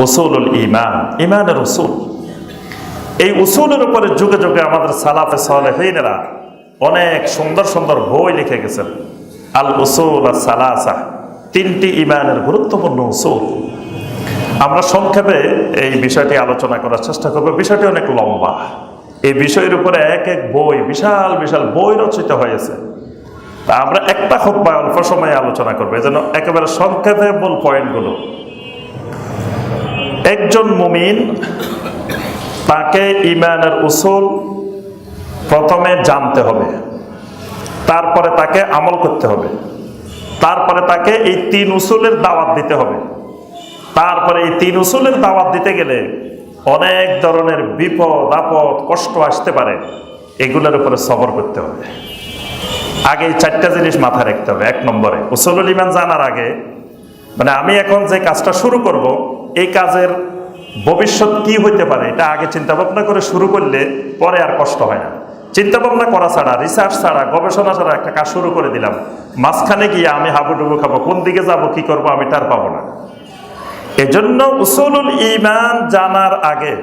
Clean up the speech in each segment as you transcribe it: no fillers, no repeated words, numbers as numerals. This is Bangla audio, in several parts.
উসুলুল ঈমান, ঈমানের উসুল। এই উসুলের উপরে যুগে যুগে আমাদের সালাফে সালেহীনরা অনেক সুন্দর সুন্দর বই লিখে গেছেন। আল উসুল আস সালাসা, তিনটি ঈমানের গুরুত্বপূর্ণ উসুল। আমরা সংক্ষেপে এই বিষয়টি আলোচনা করার চেষ্টা করব। বিষয়টি অনেক লম্বা। এই বিষয়ের উপরে এক এক বই, বিশাল বিশাল বই রচিত হয়েছে। তা আমরা একটা খুতবায় অল্প সময়ে আলোচনা করবো, এই জন্য একেবারে সংক্ষেপে মূল পয়েন্টগুলো। একজন মুমিন, তাকে ঈমানের উসুল প্রথমে জানতে হবে, তারপরে তাকে আমল করতে হবে, তারপরে তাকে এই তিন উসুলের দাওয়াত দিতে হবে। তারপরে এই তিন উসুলের দাওয়াত দিতে গেলে অনেক ধরনের বিপদ আপদ কষ্ট আসতে পারে, এগুলোর উপরে সবর করতে হবে। আগে এই চারটা জিনিস মাথায় রাখতে হবে। এক নম্বরে, উসুলুল ঈমান জানার আগে, মানে আমি এখন যে কাজটা শুরু করব, এই কাজের ভবিষ্যৎ কি হইতে পারে এটা আগে চিন্তা ভাবনা করে শুরু করলে পরে আর কষ্ট হয় না। চিন্তা ভাবনা করা ছাড়া, রিসার্চ ছাড়া, গবেষণা ছাড়া একটা কাজ শুরু করে দিলাম, মাঝখানে গিয়ে আমি হাবুডুবু খাবো, কোন দিকে যাব, কি করব, আমি তার পাবো না। এজন্য উসুলুল ঈমান জানার আগে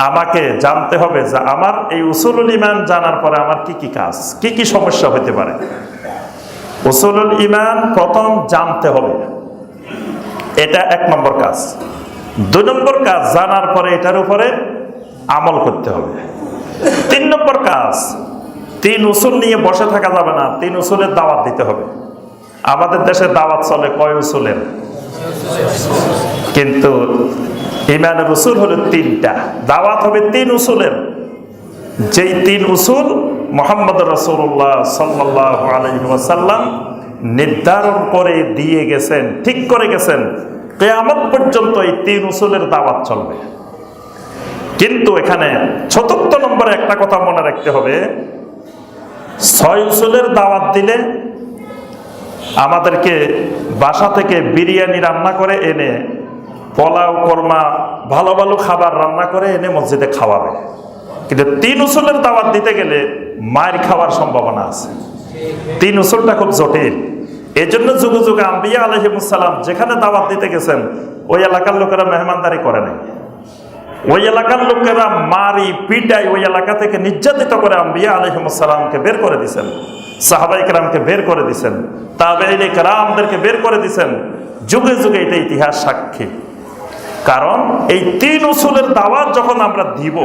আমাকে জানতে হবে যে আমার এই উসুলুল ঈমান জানার পরে আমার কি কি কাজ, কি কি সমস্যা হতে পারে। উসুলুল ঈমান প্রথম জানতে হবে, এটা এক নম্বর কাজ। দুই নম্বর কাজ, জানার পরে এটার উপরে আমল করতে হবে। তিন নম্বর কাজ, তিন উসুল নিয়ে বসে থাকা যাবে না, তিন উসুলের দাওয়াত দিতে হবে। আমাদের দেশে দাওয়াত চলে কয় উসুলের, কিন্তু ঈমানের উসুল হলো তিনটা, দাওয়াত হবে তিন উসুলের। যেই তিন উসুল মুহাম্মদ রাসূলুল্লাহ সাল্লাল্লাহু আলাইহি ওয়াসাল্লাম নির্ধারণ করে দিয়ে গেছেন, ঠিক করে গেছেন, কিয়ামত পর্যন্ত এই তিন উসুলের দাওয়াত চলবে। কিন্তু এখানে চতুর্থ নম্বরে একটা কথা মনে রাখতে হবে, ছয় উসুলের দাওয়াত দিলে আমাদেরকে বাসা থেকে বিরিয়ানি রান্না করে এনে, পোলাও কোরমা ভালো ভালো খাবার রান্না করে এনে মসজিদে খাওয়াবে। কিন্তু তিন উসুলের দাওয়াত দিতে গেলে মায়ের খাওয়ার সম্ভাবনা আছে। তিন উসুলটা খুব জটিল। এই জন্য যুগে যুগে আম্বিয়া আলাইহিমুস সালাম যেখানে দাওয়াত দিতে গেছেন, ওই এলাকার লোকেরা মেহমানদারি করে নাই। ওই এলাকার লোকেরা মারি পিটাই ওই এলাকা থেকে নির্যাতিত করে আম্বিয়া আলাইহিমুস সালামকে বের করে দিয়েছেন, সাহাবায়ে কেরামকে বের করে দিয়েছেন, তাবেঈনে কেরামদেরকে বের করে দিয়েছেন। যুগে যুগে এটা ইতিহাস সাক্ষী। কারণ এই তিন উসুলের দাওয়াত যখন আমরা দিব,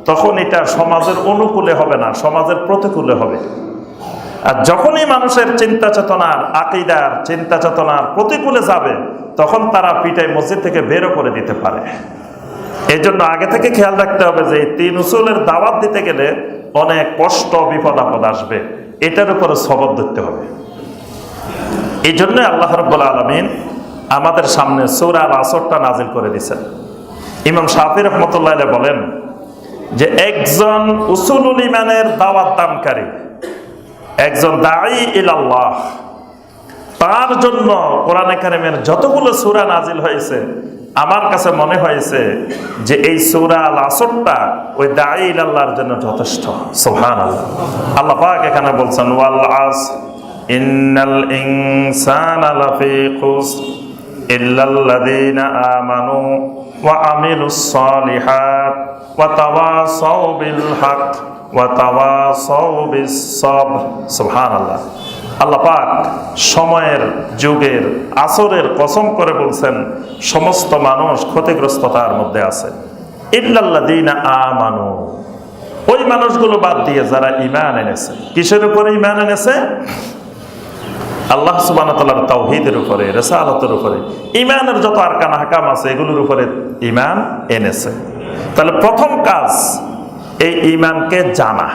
তখন এটা সমাজের অনুকূলে হবে না, সমাজের প্রতিকূলে হবে। আর যখনই মানুষের চিন্তা চেতনার, আকীদার চিন্তা চেতনার প্রতিকূলে যাবে, তখন তারা পিটাই মসজিদ থেকে বেরও করে দিতে পারে। এই জন্য আগে থেকে খেয়াল রাখতে হবে যে এই তিন উসুলের দাওয়াত দিতে গেলে অনেক কষ্ট বিপদ আপদ আসবে, এটার উপরে সবর ধরতে হবে। এই জন্য আল্লাহ রাব্বুল আলামিন আমাদের সামনে সূরা আল আসরটা নাজিল করে দিয়েছেন। ইমাম শাফি রাহমাতুল্লাহ আলাইহি বলেন যে একজন উসুলুল ঈমানের দাওয়াত দানকারী, একজন দাঈ ইলাল্লাহ, তার জন্য কোরআনে কারিমের যতগুলো সূরা নাজিল হয়েছে, আমার কাছে মনে হয়েছে যে এই সূরা আল আসরটা ওই দাঈ ইলাল্লাহর জন্য যথেষ্ট। সুবহানাল্লাহ। আল্লাহ পাক এখানে বলছেন, ওয়াল আসর ইন্নাল ইনসানা লাফি খুসর ইল্লাল্লাযীনা আমানু ওয়া আমিলুস সালিহাত ওয়া তাওয়াসাউ বিল হক ওয়া তাওয়াসাউ বিস সবর। সুবহানাল্লাহ। আল্লাহ পাক সময়ের, যুগের, আসরের কসম করে বলছেন সমস্ত মানুষ ক্ষতিগ্রস্ততার মধ্যে আছে। ইল্লাল্লাযীনা আমানু, ওই মানুষগুলো বাদ দিয়ে যারা ঈমান এনেছে। কিসের উপরে ঈমান এনেছে? আল্লাহ সুবহানাহু ওয়া তাআলার তাওহীদের উপরে, রিসালাতের উপরে, ঈমানের যত আরকান আহকাম আছে এগুলোর উপরে ঈমান এনেছে। তাহলে প্রথম কাজ এই ঈমানকে জানা।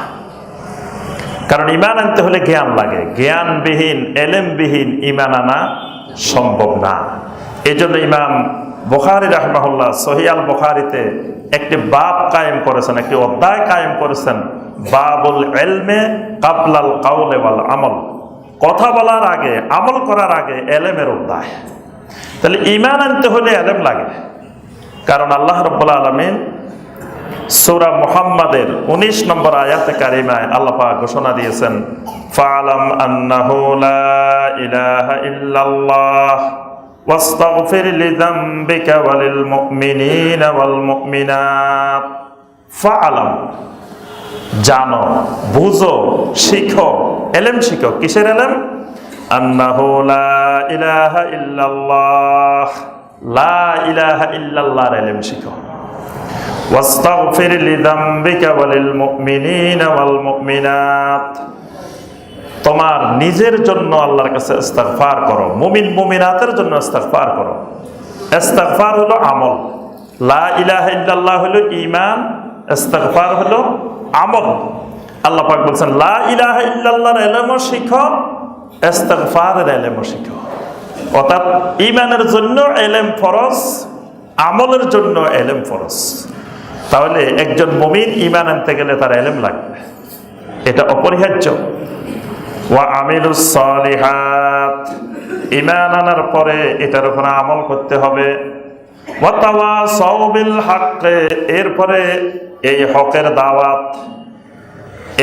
কারণ ঈমান আনতে হলে জ্ঞান লাগে, জ্ঞানবিহীন, এলেমবিহীন ঈমান আনা সম্ভব না। এই জন্য ইমাম বুখারী রাহিমাহুল্লাহ সহিহ আল বুখারীতে একটি বাব কায়েম করেছেন, একটি অধ্যায় কায়েম করেছেন, বাবুল ইলমে কাবলাল কাউলে ওয়াল আমল। কথা বলার আগে, আমল করার আগে এলেমের অধ্যায়। তাহলে ঈমান আনতে হলে এলেম লাগে। কারণ আল্লাহ রাব্বুল আলামিন সূরা মুহাম্মাদের 19 নম্বর আয়াতে কারিমায় আল্লাহ পাক ঘোষণা দিয়েছেন, ফাআলাম আন্নাহু লা ইলাহা ইল্লাল্লাহ ওয়াস্তাগফির লিযামবিকা ওয়ালিল মুমিনিনা ওয়াল মুমিনাত। ফাআলাম, জানো, বুঝো, শিখো, এলেম শিখো। কিসের এলেম? আন্নাহু লা ইলাহা ইল্লাল্লাহ, লা ইলাহা ইল্লাল্লাহর এলেম শিখো। ওয়াস্তাগফির লিযামবিকা ওয়ালিল মুমিনিনা ওয়াল মুমিনাত, তোমার নিজের জন্য আল্লাহর কাছে ইস্তিগফার করো, মুমিন মুমিনাতের জন্য ইস্তিগফার করো। ইস্তিগফার হলো আমল, লা ইলাহা ইল্লাল্লাহ হলো ঈমান, ইস্তিগফার হলো আমল। আল্লাহ পাক বলছেন লা ইলাহা ইল্লাল্লাহর ইলমও শিখো, ইস্তিগফারের ইলমও শিখো। অর্থাৎ ঈমানের জন্য ইলম ফরজ, আমলের জন্য ইলম ফরজ। তাহলে একজন মুমিন ঈমান আনতে গেলে তার ইলম লাগবে, এটা অপরিহার্য। ওয়া আমিলুস সালিহাত, ঈমান আনার পরে এটার উপর আমল করতে হবে। ওয়া তাওয়াসাউ বিল হক, এরপরে এই হকের দাওয়াত,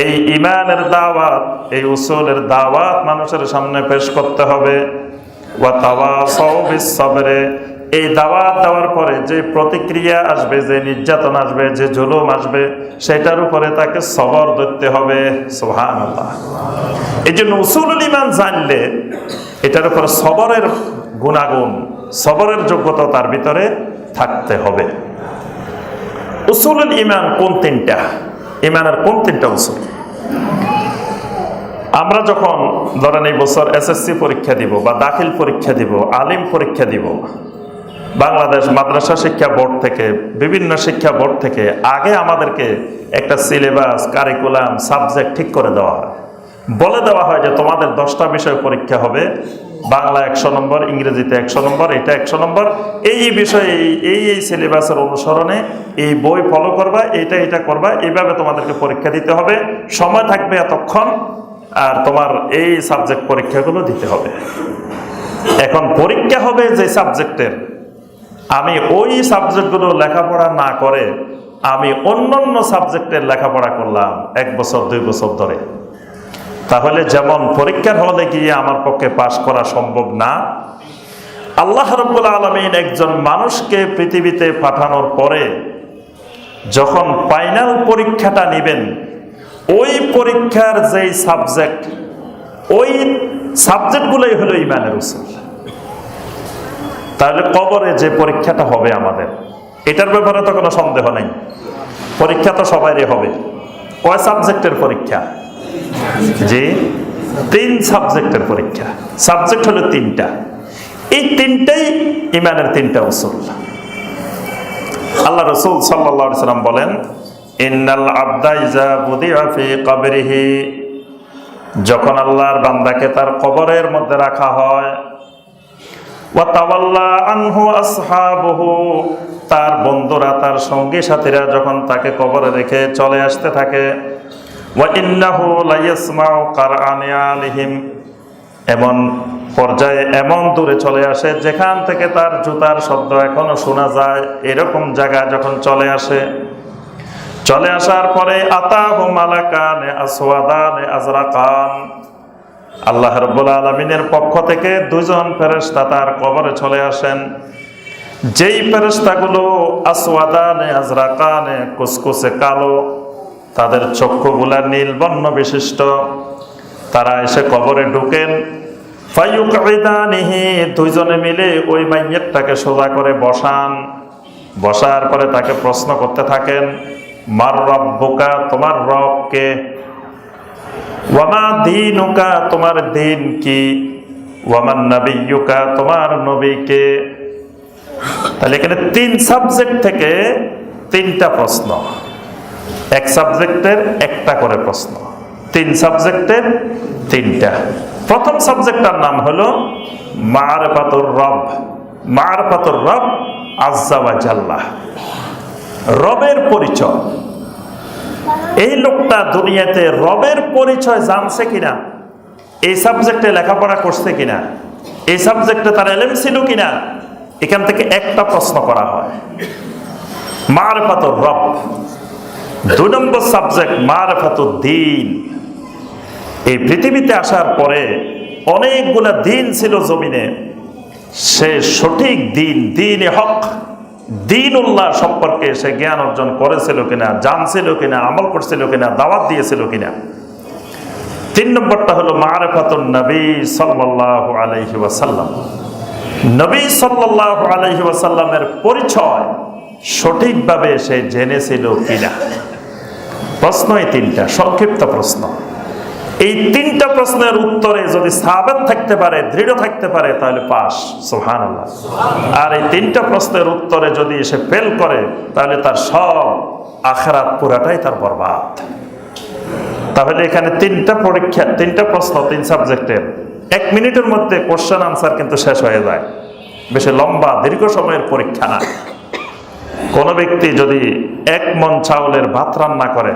এই ঈমানের দাওয়াত, এই উসুলের দাওয়াত মানুষের সামনে পেশ করতে হবে। ওয়া তাওয়াসাউ বিস সাবর, এই দাওয়াত দেওয়ার পরে যে প্রতিক্রিয়া আসবে, যে নির্যাতন আসবে, যে জুলুম আসবে, সেটার উপরে তাকে সবর ধরতে হবে। সুবহানাল্লাহ। এই জন্য উসুলুল ঈমান জানলে এটার উপর সবরের গুণাগুণ, সবরের যোগ্যতা তার ভিতরে থাকতে হবে। উসুলুল ঈমান কোন তিনটা? ঈমানের কোন তিনটা উসুল? আমরা যখন ধরেন এই বছর এসএসসি পরীক্ষা দিব বা দাখিল পরীক্ষা দিব, আলিম পরীক্ষা দিব, বাংলাদেশ মাদ্রাসা শিক্ষা বোর্ড থেকে, বিভিন্ন শিক্ষা বোর্ড থেকে আগে আমাদেরকে একটা সিলেবাস, কারিকুলাম, সাবজেক্ট ঠিক করে দেওয়া হয়। বলে দেওয়া হয় যে তোমাদের 10টা বিষয় পরীক্ষা হবে, বাংলা 100 নম্বর, ইংরেজিতে 100 নম্বর, এটা 100 নম্বর, এই বিষয়ে এই সিলেবাসের অনুসরণে এই বই ফলো করবা, এটা করবা, এইভাবে তোমাদেরকে পরীক্ষা দিতে হবে, সময় থাকবে এতক্ষণ, আর তোমার এই সাবজেক্ট পরীক্ষাগুলো দিতে হবে। এখন পরীক্ষা হবে যে সাবজেক্টের, আমি ওই সাবজেক্টগুলো লেখাপড়া না করে আমি অন্যান্য সাবজেক্টের লেখাপড়া করলাম 1 বছর 2 বছর ধরে, তাহলে যেমন পরীক্ষার হলে গিয়ে আমার পক্ষে পাশ করা সম্ভব না, আল্লাহ রাব্বুল আলামিন একজন মানুষকে পৃথিবীতে পাঠানোর পরে যখন ফাইনাল পরীক্ষাটা নেবেন, ওই পরীক্ষার যেই সাবজেক্ট, ওই সাবজেক্টগুলোই হলো ঈমানের উসুল। তাহলে কবরে যে পরীক্ষাটা হবে আমাদের, এটার ব্যাপারে তো কোনো সন্দেহ নেই, পরীক্ষা তো সবারই হবে। কয় সাবজেক্টের পরীক্ষা? জি, 3 সাবজেক্টের পরীক্ষা। সাবজেক্ট হলো 3টা, এই 3টাই ঈমানের 3টা উসুল। আল্লাহ রাসূল সাল্লাল্লাহু আলাইহি সাল্লাম বলেন, ইন্নাল আবদা ইযা বুদিআ ফি কবরিহি, যখন আল্লাহর বান্দাকে তার কবরের মধ্যে রাখা হয়, ওয়া তাওয়াল্লা আনহু আসহাবুহু, তার বন্ধুরা, তার সঙ্গী সাথীরা যখন তাকে কবরে রেখে চলে আসতে থাকে, ওয়া ইন্নাহু লা ইয়াসমাউ কারআনি আলিহিম, এমন পর্যায়ে, এমন দূরে চলে আসে যেখান থেকে তার জুতার শব্দ এখনো শোনা যায়, এরকম জায়গায় যখন চলে আসে, চলে আসার পরে আতাহু মালাকানে আসওয়াদানে আজরাকান, আল্লাহ রাব্বুল আলামিনের পক্ষ থেকে 2 জন ফেরেশতা তার কবরে চলে আসেন, যেই ফেরেশতাগুলো আসওয়াদানে আজরাকানে, কুসকুসে কালো, তাদের চক্ষুগুলা নীল বর্ণ বিশিষ্ট, তারা এসে কবরে ঢুকেন। ফায়ুকঈদানিহি, 2 জনে মিলে ওই মাইয়্যিতটাকে সোজা করে বসান, বসার পরে তাকে প্রশ্ন করতে থাকেন, মার রাব্বুকা, তোমার রব কে? ওয়ামা দীনুকা, তোমার দিন কি? ওয়ামান নাবিয়্যুকা, তোমার নবী কে? তাহলে এখানে 3 সাবজেক্ট থেকে 3টা প্রশ্ন, এক সাবজেক্টের একটা করে প্রশ্ন, 3 সাবজেক্টের 3টা। প্রথম সাবজেক্টটার নাম হলো মারিফাতুর রব। মারিফাতুর রব আজ্জা ওয়া জাল্লা, রবের পরিচয়। এই লোকটা দুনিয়াতে রবের পরিচয় জানছে কিনা, এই সাবজেক্টে লেখাপড়া করছে কিনা, এই সাবজেক্টে তার ইলম ছিল কিনা, এখান থেকে একটা প্রশ্ন করা হয়। মারিফাতুর রব। 2 নম্বর সাবজেক্ট মারিফাতুদ দ্বীন। এই পৃথিবীতে আসার পরে অনেকগুলা দিন ছিল জমিনে, সে সঠিক দিন হক দ্বীনুল্লাহ সম্পর্কে সে জ্ঞান অর্জন করেছিল কিনা, জানছিল কিনা, আমল করছিল কিনা, দাওয়াত দিয়েছিল কিনা। 3 নম্বরটা হলো মারিফাতুন নবী সাল্লাল্লাহু আলাইহি ওয়াসাল্লাম। নবী সাল্লাল্লাহু আলাইহি ওয়াসাল্লামের পরিচয় সঠিকভাবে সে জেনেছিল কিনা। প্রশ্ন এই 3টা, সংক্ষিপ্ত প্রশ্ন। এই 3টা প্রশ্নের উত্তরে যদি সাবিত থাকতে পারে, দৃঢ় থাকতে পারে, তাহলে পাস, সুবহানাল্লাহ। আর এই 3টা প্রশ্নের উত্তরে যদি সে ফেল করে, তাহলে তার সব আখিরাত পুরাটাই তার বরবাদ। তাহলে এখানে 3টা পরীক্ষা, 3টা প্রশ্ন, 3 সাবজেক্টের 1 মিনিটের মধ্যে কোশ্চেন আনসার কিন্তু শেষ হয়ে যায়। বেশি লম্বা দীর্ঘ সময়ের পরীক্ষা না। কোন ব্যক্তি যদি 1 মণ চাউলের ভাত রান্না করে,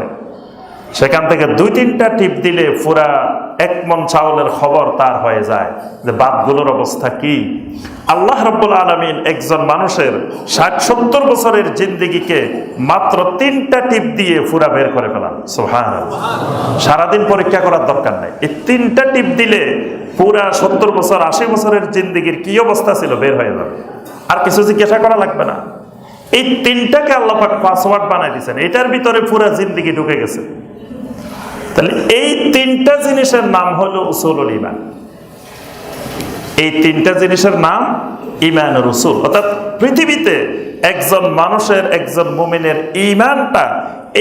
সেখান থেকে 2-3টা টিপ দিলে পুরা 1 মণ চাউলের খবর তার হয়ে যায় যে ভাতগুলোর অবস্থা কি। আল্লাহ রাব্বুল আলামিন একজন মানুষের 60-70 বছরের জিন্দেগিকে মাত্র 3টা টিপ দিয়ে পুরা বের করে ফেলান, সুবহানাল্লাহ। সারাদিন পরীক্ষা করার দরকার নাই, এই 3টা টিপ দিলে পুরা 70 বছর 80 বছরের জিন্দেগির কি অবস্থা ছিল বের হয়ে যাবে। আর কিছু জিজ্ঞাসা করা লাগবে না। এই 3টাকে আল্লাহ পাক পাসওয়ার্ড বানাই দিয়েছেন, এটার ভিতরে পুরা জিন্দেগি ঢুকে গেছে। তাহলে এই 3টা জিনিসের নাম হলো উসুলুল ঈমান। এই 3টা জিনিসের নাম ঈমানুর উসুল। অর্থাৎ পৃথিবীতে একজন মানুষের, একজন মুমিনের ঈমানটা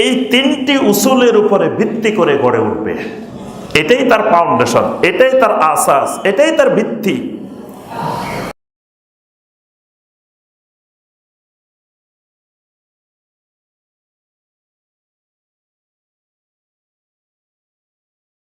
এই 3টি উসুলের উপরে ভিত্তি করে গড়ে উঠবে। এটাই তার ফাউন্ডেশন, এটাই তার আসাস, এটাই তার ভিত্তি।